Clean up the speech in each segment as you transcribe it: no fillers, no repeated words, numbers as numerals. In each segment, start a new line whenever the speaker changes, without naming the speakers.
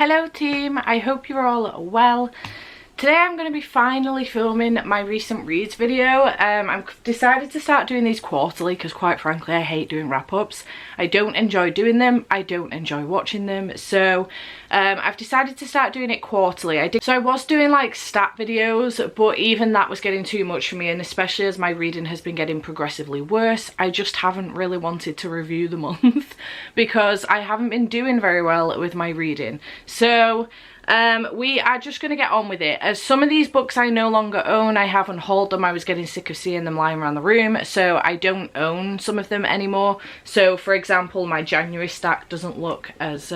Hello team, I hope you're all well. Today I'm going to be finally filming my recent reads video. I've decided to start doing these quarterly because quite frankly I hate doing wrap-ups. I don't enjoy doing them, I don't enjoy watching them, so I've decided to start doing it quarterly. I was doing like stat videos, but even that was getting too much for me, and especially as my reading has been getting progressively worse, I just haven't really wanted to review the month because I haven't been doing very well with my reading. So we are just going to get on with it. As some of these books I no longer own, I haven't hauled them. I was getting sick of seeing them lying around the room, so I don't own some of them anymore. So for example, my January stack doesn't look as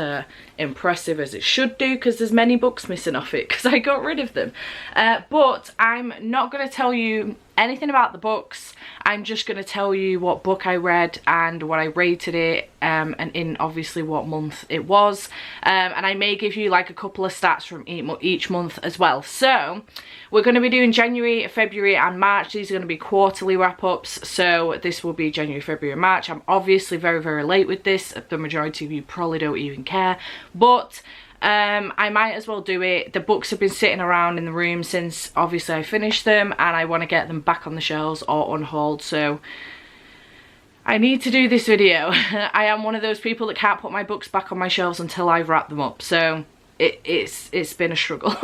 impressive as it should do because there's many books missing off it because I got rid of them. But I'm not going to tell you anything about the books. I'm just going to tell you what book I read and what I rated it, and in obviously what month it was, and I may give you like a couple of stats from each month as well. So we're going to be doing January, February and March. These are going to be quarterly wrap-ups, so this will be January, February and March. I'm obviously very late with this. The majority of you probably don't even care, but I might as well do it. The books have been sitting around in the room since obviously I finished them, and I want to get them back on the shelves or unhauled, so I need to do this video. I am one of those people that can't put my books back on my shelves until I've wrapped them up, so it's been a struggle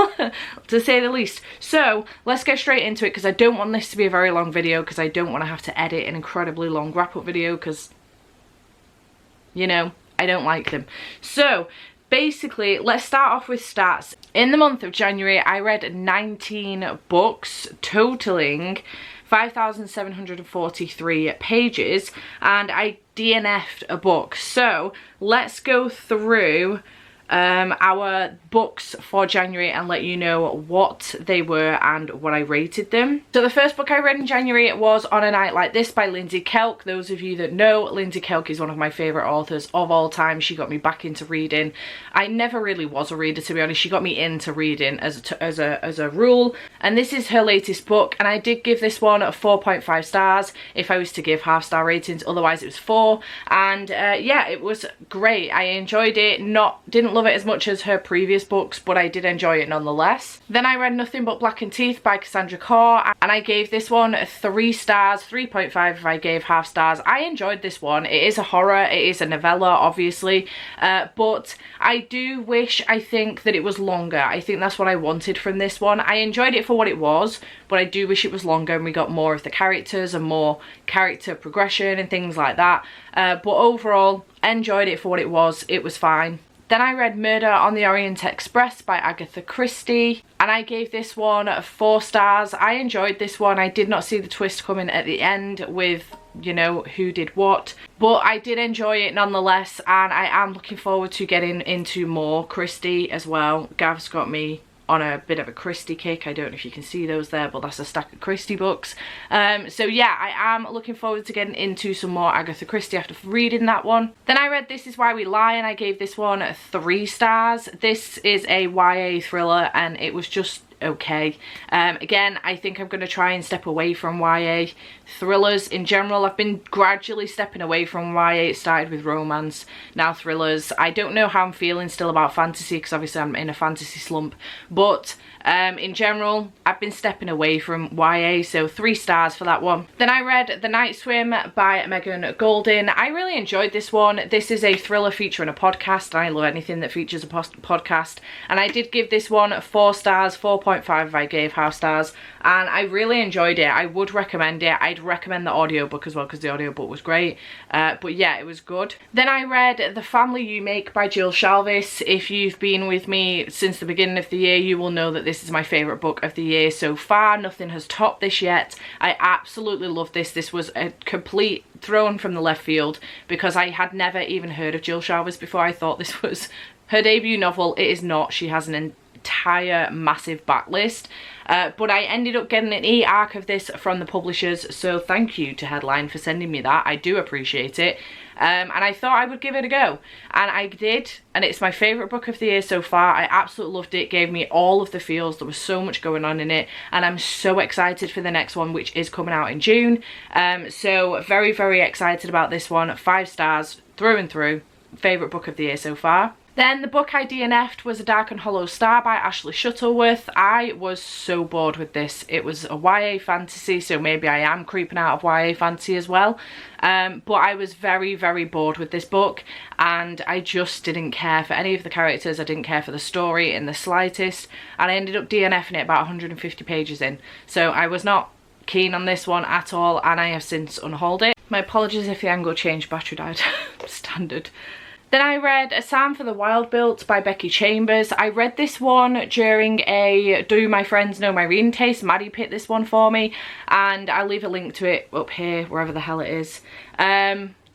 to say the least. So let's get straight into it because I don't want this to be a very long video, because I don't want to have to edit an incredibly long wrap-up video because, you know, I don't like them. So basically, let's start off with stats. In the month of January, I read 19 books, totaling 5,743 pages, and I DNF'd a book. So let's go through our books for January and let you know what they were and what I rated them. So the first book I read in January was On a Night Like This by Lindsay Kelk. Those of you that know, Lindsay Kelk is one of my favourite authors of all time. She got me back into reading. I never really was a reader, to be honest. She got me into reading as a rule, and this is her latest book, and I did give this one 4.5 stars if I was to give half-star ratings, otherwise it was 4, and yeah, it was great. I enjoyed it. Didn't love it as much as her previous books, but I did enjoy it nonetheless. Then I read Nothing But Blackened Teeth by Cassandra Khaw, and I gave this one 3 stars, 3.5 if I gave half stars. I enjoyed this one. It is a horror, it is a novella obviously, but I do wish, I think, that it was longer. I think that's what I wanted from this one. I enjoyed it for what it was, but I do wish it was longer and we got more of the characters and more character progression and things like that. But overall, enjoyed it for what it was. It was fine. Then I read Murder on the Orient Express by Agatha Christie, and I gave this one 4 stars. I enjoyed this one. I did not see the twist coming at the end with, you know, who did what, but I did enjoy it nonetheless, and I am looking forward to getting into more Christie as well. Gav's got me on a bit of a Christie kick. I don't know if you can see those there, but that's a stack of Christie books. So yeah, I am looking forward to getting into some more Agatha Christie after reading that one. Then I read This Is Why We Lie, and I gave this one 3 stars. This is a YA thriller, and it was just okay. Again, I think I'm going to try and step away from YA thrillers in general. I've been gradually stepping away from YA. It started with romance, now thrillers. I don't know how I'm feeling still about fantasy because obviously I'm in a fantasy slump, but in general I've been stepping away from YA, so 3 stars for that one. Then I read The Night Swim by Megan Goldin. I really enjoyed this one. This is a thriller featuring a podcast, and I love anything that features a podcast, and I did give this one 4 stars, 4.5 if I gave half stars, and I really enjoyed it. I would recommend it. I'd recommend the audiobook as well because the audiobook was great, but yeah, it was good. Then I read The Family You Make by Jill Shalvis. If you've been with me since the beginning of the year, you will know that this is my favourite book of the year so far. Nothing has topped this yet. I absolutely love this. This was a complete thrown from the left field because I had never even heard of Jill Shalvis before. I thought this was her debut novel. It is not. She has an entire massive backlist, but I ended up getting an e-arc of this from the publishers, so thank you to Headline for sending me that. I do appreciate it, and I thought I would give it a go, and I did, and it's my favourite book of the year so far. I absolutely loved it. It gave me all of the feels. There was so much going on in it, and I'm so excited for the next one, which is coming out in June. So very excited about this one. 5 stars through and through. Favourite book of the year so far. Then the book I DNF'd was A Dark and Hollow Star by Ashley Shuttleworth. I was so bored with this. It was a YA fantasy, so maybe I am creeping out of YA fantasy as well. But I was very, very bored with this book, and I just didn't care for any of the characters. I didn't care for the story in the slightest, and I ended up DNFing it about 150 pages in. So I was not keen on this one at all, and I have since unhauled it. My apologies if the angle changed, battery died. Standard. Then I read A Psalm for the Wild Built by Becky Chambers. I read this one during a Do My Friends Know My Reading Taste. Maddie picked this one for me, and I'll leave a link to it up here, wherever the hell it is.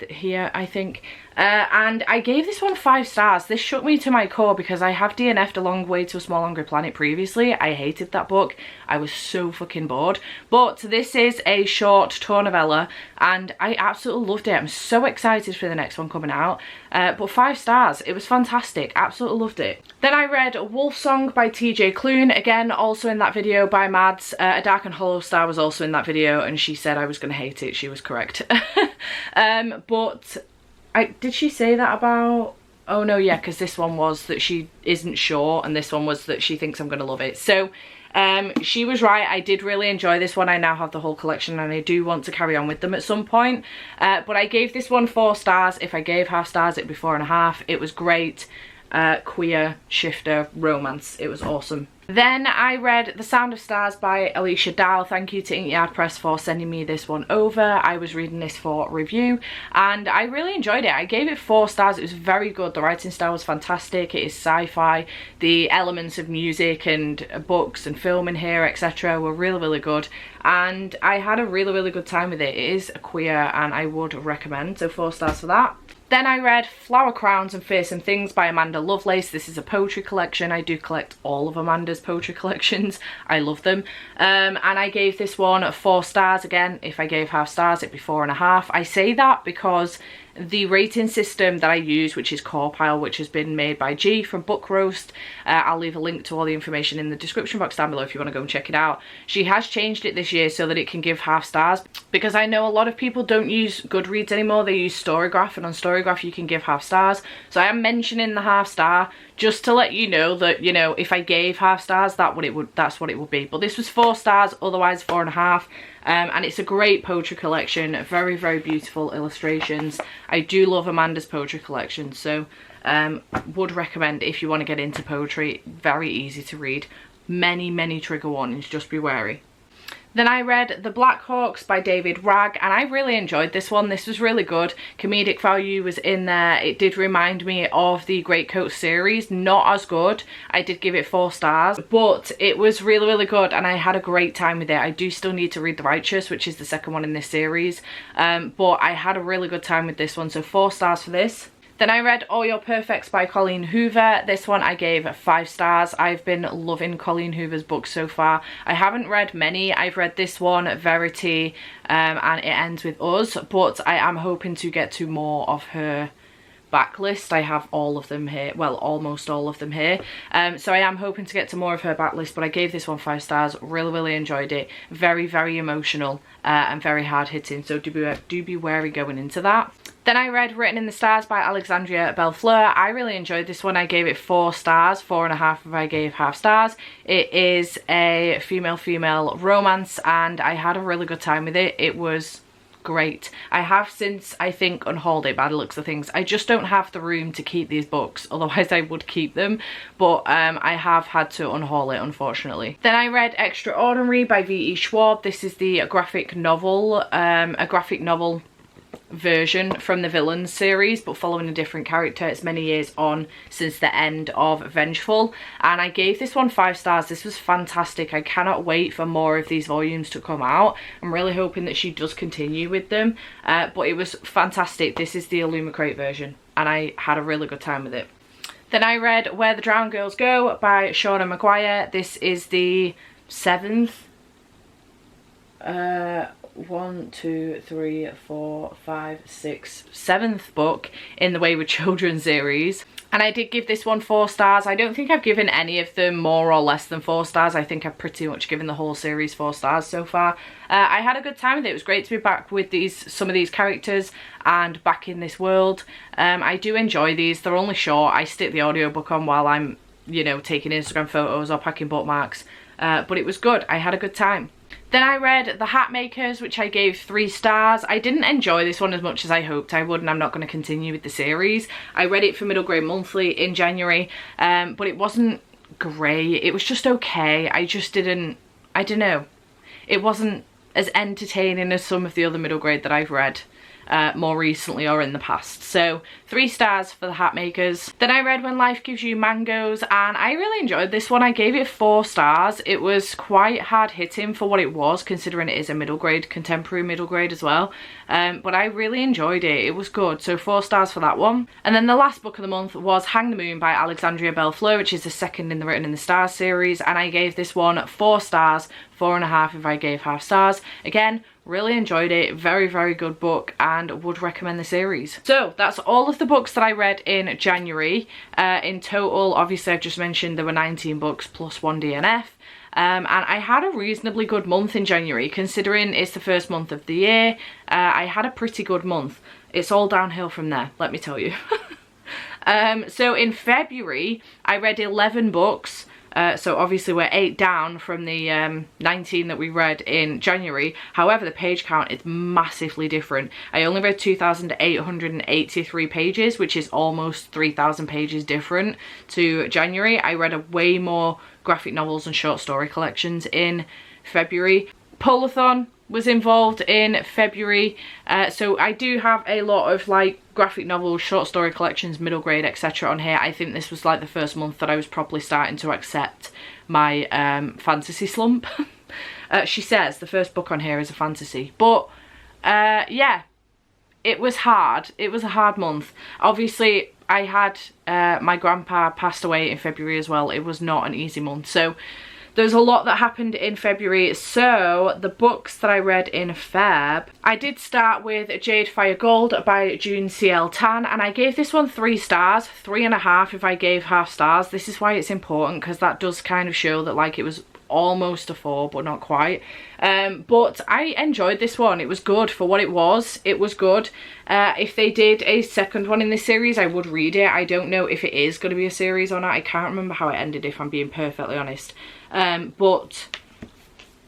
Here, I think. And I gave this one 5 stars. This shook me to my core because I have DNF'd A Long Way to a Small Hungry Planet previously. I hated that book. I was so fucking bored. But this is a short tour novella, and I absolutely loved it. I'm so excited for the next one coming out. But 5 stars. It was fantastic. Absolutely loved it. Then I read Wolf Song by TJ Klune. Again, also in that video by Mads. A Dark and Hollow Star was also in that video, and she said I was going to hate it. She was correct. But did she say that about... Oh no, yeah, because this one was that she isn't sure, and this one was that she thinks I'm going to love it. So she was right. I did really enjoy this one. I now have the whole collection, and I do want to carry on with them at some point. But I gave this one 4 stars. If I gave half stars, it'd be 4.5. It was great. Queer shifter romance. It was awesome. Then I read The Sound of Stars by Alicia Dahl. Thank you to Inkyard Press for sending me this one over. I was reading this for review, and I really enjoyed it. I gave it 4 stars. It was very good. The writing style was fantastic. It is sci-fi. The elements of music and books and film in here, etc. were really, really good, and I had a really, really good time with it. It is queer, and I would recommend, so 4 stars for that. Then I read Flower Crowns and Fearsome Things by Amanda Lovelace. This is a poetry collection. I do collect all of Amanda's poetry collections. I love them. And I gave this one 4 stars. Again, if I gave half stars, it'd be 4.5. I say that because the rating system that I use, which is Corpile, which has been made by G from Book Roast, I'll leave a link to all the information in the description box down below if you want to go and check it out. She has changed it this year so that it can give half stars, because I know a lot of people don't use Goodreads anymore. They use Storygraph, and on Storygraph you can give half stars. So I am mentioning the half star just to let you know that, you know, if I gave half stars, that's what it would be. But this was 4 stars, otherwise 4.5. And it's a great poetry collection. Very, very beautiful illustrations. I do love Amanda's poetry collection, so would recommend if you want to get into poetry. Very easy to read. Many, many trigger warnings, just be wary. Then I read The Black Hawks by David Ragg, and I really enjoyed this one. This was really good. Comedic value was in there. It did remind me of the Greatcoat series. Not as good. I did give it 4 stars, but it was really, really good, and I had a great time with it. I do still need to read The Righteous, which is the second one in this series, but I had a really good time with this one, so 4 stars for this. Then I read All Your Perfects by Colleen Hoover. This one I gave 5 stars. I've been loving Colleen Hoover's books so far. I haven't read many. I've read this one, Verity, and It Ends With Us, but I am hoping to get to more of her backlist. I have all of them here, well, almost all of them here, so I am hoping to get to more of her backlist, but I gave this one 5 stars. Really, really enjoyed it. Very, very emotional and very hard hitting, so do be wary going into that. Then I read Written in the Stars by Alexandria Bellefleur. I really enjoyed this one. I gave it 4 stars, 4.5 if I gave half stars. It is a female-female romance, and I had a really good time with it. It was great. I have since, I think, unhauled it by the looks of things. I just don't have the room to keep these books, otherwise I would keep them, but I have had to unhaul it, unfortunately. Then I read Extraordinary by V.E. Schwab. This is the graphic novel, version from the Villains series, but following a different character. It's many years on since the end of Vengeful, and I gave this one 5 stars. This was fantastic. I cannot wait for more of these volumes to come out. I'm really hoping that she does continue with them, but it was fantastic. This is the Illumicrate version, and I had a really good time with it. Then I read Where the Drowned Girls Go by Shauna Maguire. This is the 7th 1, 2, 3, 4, 5, 6, 7th book in the Wayward Children series. And I did give this one 4 stars. I don't think I've given any of them more or less than 4 stars. I think I've pretty much given the whole series 4 stars so far. I had a good time with it. It was great to be back with some of these characters and back in this world. I do enjoy these. They're only short. I stick the audiobook on while I'm, you know, taking Instagram photos or packing bookmarks. But it was good. I had a good time. Then I read The Hat Makers, which I gave 3 stars. I didn't enjoy this one as much as I hoped I would, and I'm not going to continue with the series. I read it for Middle Grade Monthly in January, but it wasn't great. It was just okay. I don't know. It wasn't as entertaining as some of the other middle grade that I've read more recently or in the past. So 3 stars for The Hat Makers. Then I read When Life Gives You Mangoes, and I really enjoyed this one. I gave it 4 stars. It was quite hard hitting for what it was, considering it is a middle grade, contemporary middle grade as well. But I really enjoyed it. It was good. So 4 stars for that one. And then the last book of the month was Hang the Moon by Alexandria Belle Fleur, which is the second in the Written in the Stars series. And I gave this one 4 stars, 4.5 if I gave half stars. Again, really enjoyed it. Very, very good book, and would recommend the series. So that's all of the books that I read in January. In total, obviously I've just mentioned there were 19 books plus 1 DNF. And I had a reasonably good month in January, considering it's the first month of the year. I had a pretty good month. It's all downhill from there, let me tell you. So in February, I read 11 books. So obviously we're 8 down from the 19 that we read in January. However, the page count is massively different. I only read 2,883 pages, which is almost 3,000 pages different to January. I read way more graphic novels and short story collections in February. Polathon was involved in February, so I do have a lot of like graphic novels, short story collections, middle grade, etc. on here. I think this was like the first month that I was properly starting to accept my fantasy slump. She says the first book on here is a fantasy, but yeah, it was hard. It was a hard month. Obviously I had my grandpa passed away in February as well. It was not an easy month, so there's a lot that happened in February. So the books that I read in Feb, I did start with Jade Fire Gold by June C.L. Tan, and I gave this one 3 stars, 3.5 if I gave half stars. This is why it's important, because that does kind of show that like it was almost a 4 but not quite. But I enjoyed this one. It was good for what it was. It was good. If they did a second one in this series, I would read it. I don't know if it is going to be a series or not. I can't remember how it ended, if I'm being perfectly honest. But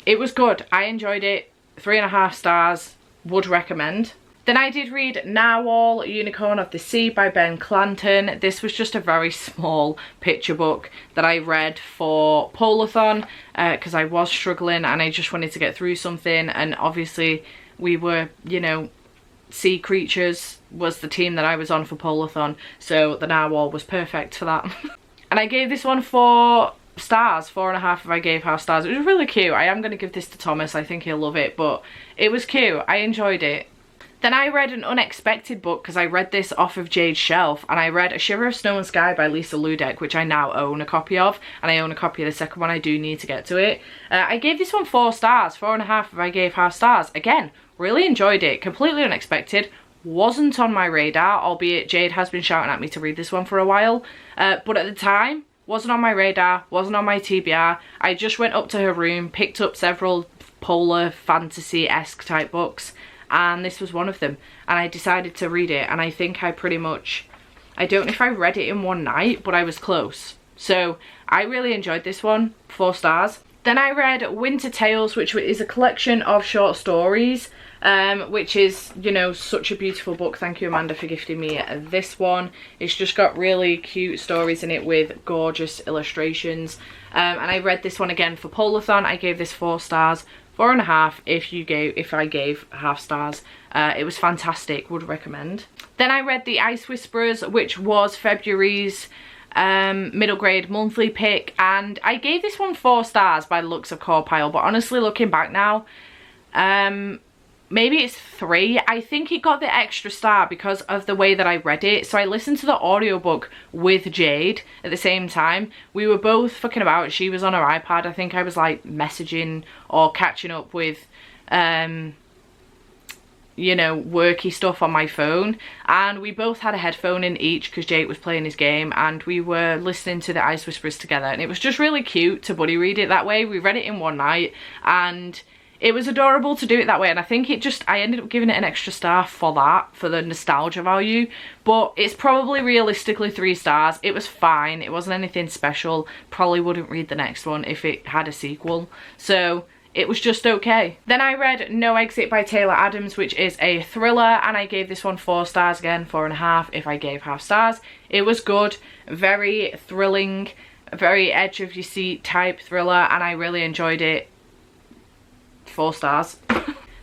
it was good. I enjoyed it. 3.5 stars. Would recommend. Then I did read Narwhal, Unicorn of the Sea by Ben Clanton. This was just a very small picture book that I read for Polathon because I was struggling and I just wanted to get through something, and obviously we were, you know, sea creatures was the team that I was on for Polathon, so the Narwhal was perfect for that. And I gave this one 4 stars, 4.5 if I gave half stars. It was really cute. I am going to give this to Thomas. I think he'll love it, but it was cute. I enjoyed it. Then I read an unexpected book because I read this off of Jade's shelf, and I read A Shiver of Snow and Sky by Lisa Ludek, which I now own a copy of, and I own a copy of the second one. I do need to get to it. I gave this one 4 stars, 4.5 if I gave half stars. Again, really enjoyed it. Completely unexpected. Wasn't on my radar, albeit Jade has been shouting at me to read this one for a while, but at the time, wasn't on my radar, wasn't on my TBR. I just went up to her room, picked up several polar fantasy-esque type books, and this was one of them, and I decided to read it, and I think I pretty much, I don't know if I read it in one night, but I was close. So I really enjoyed this one, 4 stars. Then I read Winter Tales, which is a collection of short stories, which is, you know, such a beautiful book. Thank you, Amanda, for gifting me this one. It's just got really cute stories in it with gorgeous illustrations. And I read this one again for Polathon. I gave this 4 stars. 4.5 if I gave half stars. It was fantastic, would recommend. Then I read The Ice Whisperers, which was February's middle grade monthly pick, and I gave this one 4 stars by the looks of Core Pile, but honestly looking back now, maybe it's 3. I think it got the extra star because of the way that I read it. So I listened to the audiobook with Jade at the same time. We were both fucking about. She was on her iPad. I think I was like messaging or catching up with you know, worky stuff on my phone, and we both had a headphone in each because Jake was playing his game and we were listening to the Ice Whisperers together, and it was just really cute to buddy read it that way. We read it in one night and it was adorable to do it that way, and I think I ended up giving it an extra star for that, for the nostalgia value, but it's probably realistically 3 stars. It was fine, it wasn't anything special. Probably wouldn't read the next one if it had a sequel, so it was just okay. Then I read No Exit by Taylor Adams, which is a thriller, and I gave this one 4 stars again, 4.5 if I gave half stars. It was good, very thrilling, very edge of your seat type thriller, and I really enjoyed it. 4 stars.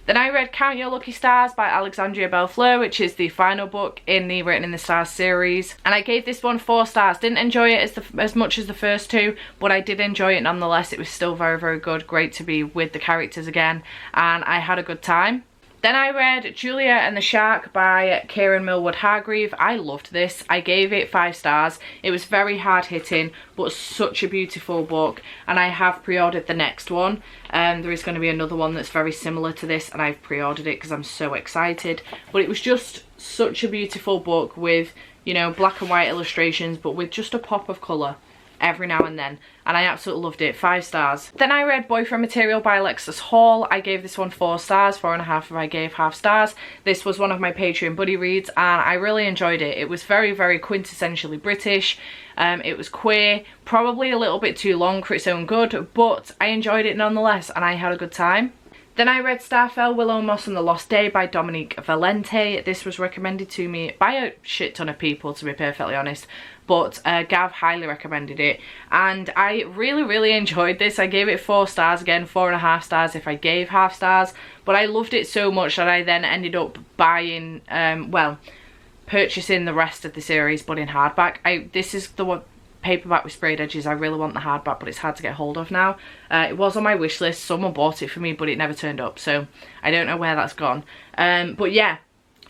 Then I read Count Your Lucky Stars by Alexandria Bellefleur, which is the final book in the Written in the Stars series, and I gave this one 4 stars. Didn't enjoy it as much as the first 2, but I did enjoy it nonetheless. It was still very, very good. Great to be with the characters again, and I had a good time. Then I read Julia and the Shark by Kieran Millwood Hargreave. I loved this. I gave it 5 stars. It was very hard hitting, but such a beautiful book, and I have pre-ordered the next one. There is going to be another one that's very similar to this, and I've pre-ordered it because I'm so excited. But it was just such a beautiful book with, you know, black and white illustrations, but with just a pop of colour every now and then, and I absolutely loved it. 5 stars. Then I read Boyfriend Material by Alexis Hall. I gave this one 4 stars, 4.5 if I gave half stars. This was one of my Patreon buddy reads, and I really enjoyed it. It was very, very quintessentially British. It was queer, probably a little bit too long for its own good, but I enjoyed it nonetheless, and I had a good time. Then I read Starfell, Willow Moss and the Lost Day by Dominique Valente. This was recommended to me by a shit ton of people, to be perfectly honest, but Gav highly recommended it, and I really, really enjoyed this. I gave it 4 stars, again 4.5 stars if I gave half stars, but I loved it so much that I then ended up buying, purchasing the rest of the series, but in hardback. This is the one paperback with sprayed edges. I really want the hardback, but it's hard to get hold of now. It was on my wish list. Someone bought it for me, but it never turned up, so I don't know where that's gone. But yeah,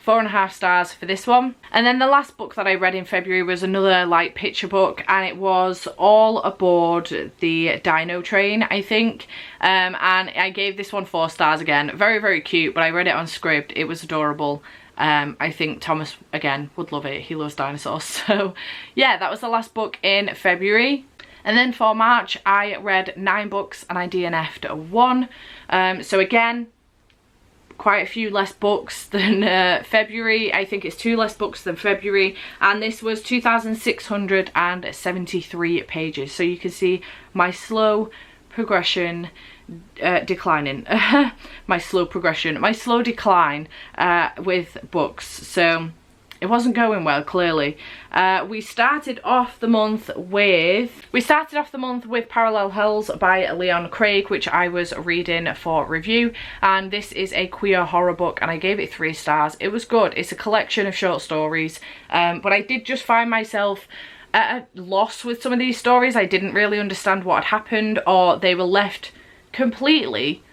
4.5 stars for this one. And then the last book that I read in February was another light picture book, and it was All Aboard the Dino Train, I think. And I gave this one 4 stars again. Very, very cute, but I read it on Scribd. It was adorable. I think Thomas, again, would love it. He loves dinosaurs. So yeah, that was the last book in February. And then for March, I read 9 books and I DNF'd 1. So again, quite a few less books than February. I think it's 2 less books than February, and this was 2,673 pages. So you can see my slow progression declining. my slow decline with books. So it wasn't going well, clearly. We started off the month with Parallel Hells by Leon Craig, which I was reading for review, and this is a queer horror book, and I gave it 3 stars. It was good. It's a collection of short stories, but I did just find myself at a loss with some of these stories. I didn't really understand what had happened, or they were left completely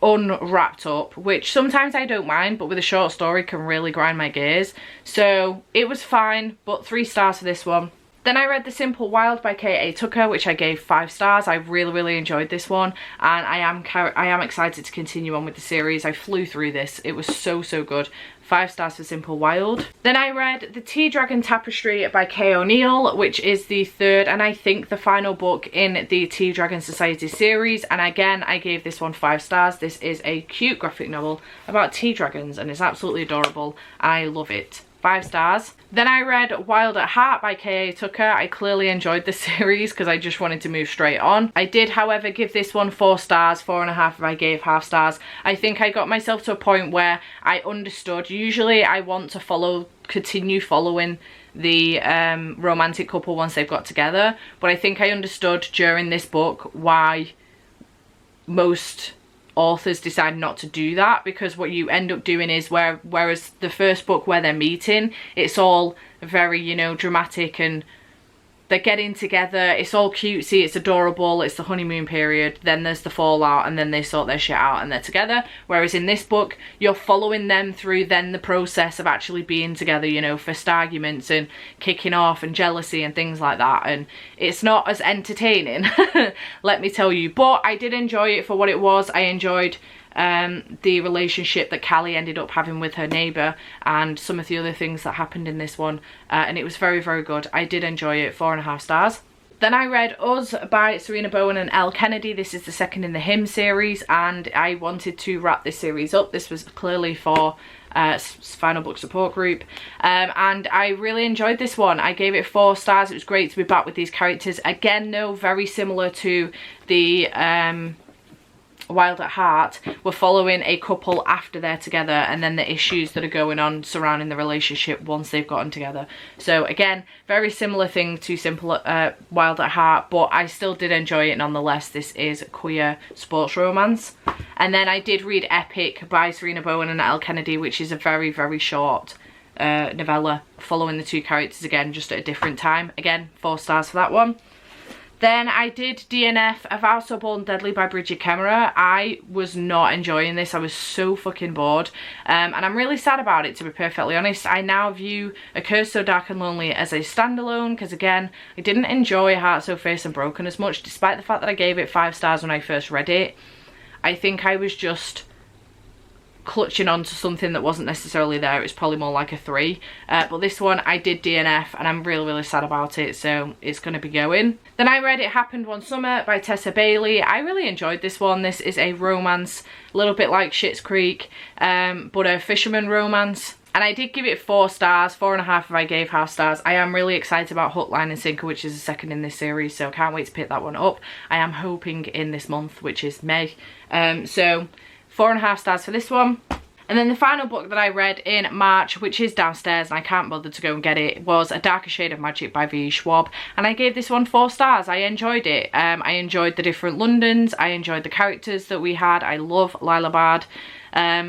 unwrapped up, which sometimes I don't mind, but with a short story can really grind my gears. So it was fine, but 3 stars for this one. Then I read The Simple Wild by K.A. Tucker, which I gave 5 stars. I really, really enjoyed this one, and I am excited to continue on with the series. I flew through this. It was so, so good. 5 stars for Simple Wild. Then I read The Tea Dragon Tapestry by Kay O'Neill, which is the 3rd and I think the final book in the Tea Dragon Society series, and again I gave this one 5 stars. This is a cute graphic novel about tea dragons, and it's absolutely adorable. I love it. 5 stars. Then I read Wild at Heart by K.A. Tucker. I clearly enjoyed the series because I just wanted to move straight on. I did, however, give this one 4 stars, 4.5 if I gave half stars. I think I got myself to a point where I understood. Usually I want to continue following the romantic couple once they've got together, but I think I understood during this book why most authors decide not to do that, because what you end up doing is whereas the first book where they're meeting, it's all very, you know, dramatic and they're getting together, it's all cutesy, it's adorable, it's the honeymoon period, then there's the fallout, and then they sort their shit out and they're together. Whereas in this book, you're following them through then the process of actually being together, you know, first arguments and kicking off and jealousy and things like that, and it's not as entertaining, let me tell you. But I did enjoy it for what it was. I enjoyed the relationship that Callie ended up having with her neighbour and some of the other things that happened in this one, and it was very, very good. I did enjoy it. 4.5 stars. Then I read Us by Serena Bowen and Elle Kennedy. This is the second in the Him series, and I wanted to wrap this series up. This was clearly for final book support group, and I really enjoyed this one. I gave it 4 stars. It was great to be back with these characters again, though very similar to the Wild at Heart. We're following a couple after they're together, and then the issues that are going on surrounding the relationship once they've gotten together. So again, very similar thing to Wild at Heart, but I still did enjoy it nonetheless. This is queer sports romance. And then I did read Epic by Serena Bowen and Elle Kennedy, which is a very, very short novella following the 2 characters again, just at a different time. Again, 4 stars for that one. Then I did DNF, A Vow So Bold and Deadly by Bridget Kemmerer. I was not enjoying this. I was so fucking bored. And I'm really sad about it, to be perfectly honest. I now view A Curse So Dark and Lonely as a standalone, because again, I didn't enjoy Heart So Fierce and Broken as much, despite the fact that I gave it 5 stars when I first read it. I think I was just clutching on to something that wasn't necessarily there. It was probably more like a 3, but this one I did DNF, and I'm really, really sad about it, so it's going to be going. Then I read It Happened One Summer by Tessa Bailey. I really enjoyed this one. This is a romance, a little bit like Schitt's Creek, but a fisherman romance. And I did give it 4 stars, 4.5 if I gave half stars. I am really excited about Hook, Line and Sinker, which is the second in this series, so can't wait to pick that one up. I am hoping in this month, which is May. So 4.5 stars for this one. And then the final book that I read in March, which is downstairs and I can't bother to go and get it, was A Darker Shade of Magic by V. Schwab. And I gave this one 4 stars. I enjoyed it. I enjoyed the different Londons. I enjoyed the characters that we had. I love Lila Bard.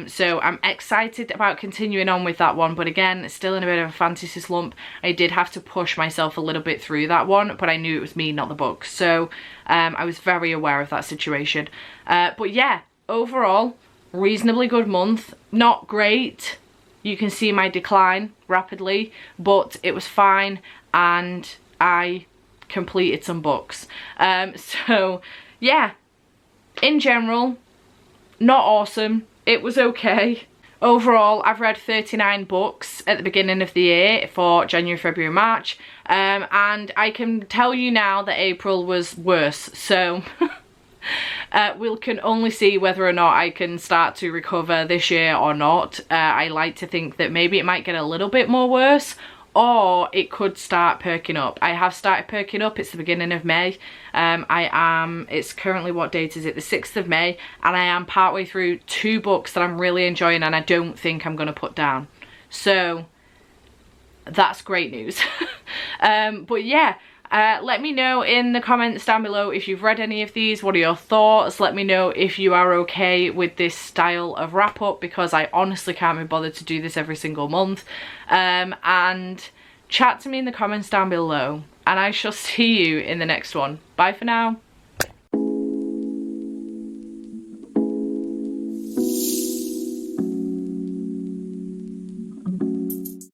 So I'm excited about continuing on with that one, but again, still in a bit of a fantasy slump. I did have to push myself a little bit through that one, but I knew it was me, not the book. So I was very aware of that situation. But yeah, overall, reasonably good month. Not great. You can see my decline rapidly, but it was fine, and I completed some books. So yeah, in general, not awesome. It was okay. Overall, I've read 39 books at the beginning of the year for January, February, March, and I can tell you now that April was worse. So we can only see whether or not I can start to recover this year or not. I like to think that maybe it might get a little bit more worse, or it could start perking up. I have started perking up. It's the beginning of May. It's currently, what date is it? The 6th of May, and I am partway through 2 books that I'm really enjoying and I don't think I'm going to put down. So that's great news. But yeah, let me know in the comments down below if you've read any of these. What are your thoughts? Let me know if you are okay with this style of wrap up, because I honestly can't be bothered to do this every single month. And chat to me in the comments down below, and I shall see you in the next one. Bye for now.